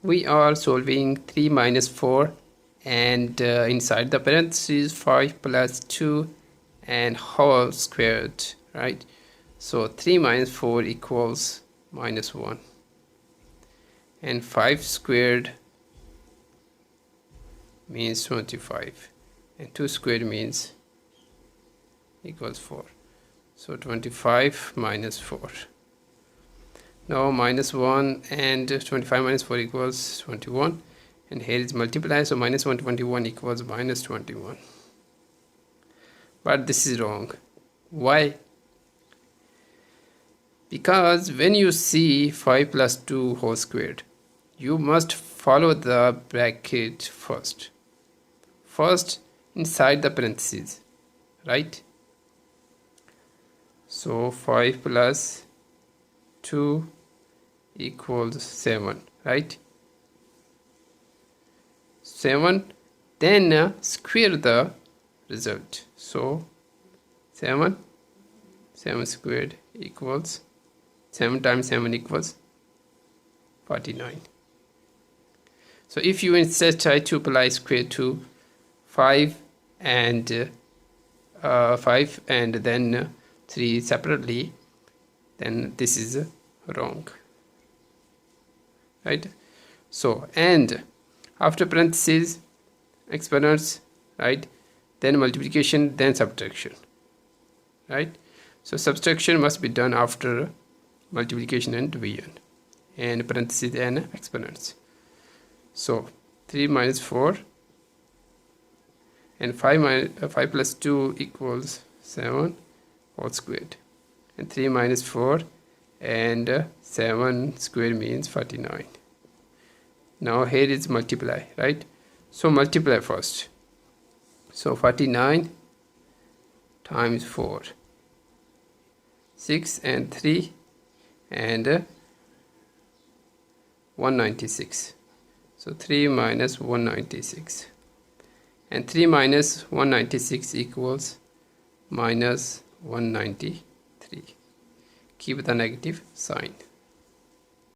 we are solving 3 minus 4 and inside the parentheses 5 plus 2 and whole squared, right? So 3 minus 4 equals minus 1 and 5 squared means 25 and 2 squared means equals 4. So 25 minus 4. Now minus 1 and 25 minus 4 equals 21, and here is multiply, so minus 121 equals minus 21. But this is wrong. Why? Because when you see 5 plus 2 whole squared, you must follow the bracket first inside the parentheses, right? So 5 plus 2 equals 7, right? 7, then square the result. So 7 squared equals 7 times 7 equals 49. So if you instead try to apply square to 5 and then 3 separately, then this is wrong, right? So and after parentheses exponents, right, then multiplication, then subtraction, right? So subtraction must be done after multiplication and division and parentheses and exponents. So 3 minus 4 and 5 plus 2 equals 7 whole squared, and 3 minus 4 and 7 square means 49. Now here is multiply, right? So multiply first. So 49 times 4, 6 and 3 and 196. So 3 minus 196, and 3 minus 196 equals minus 193. Keep the negative sign.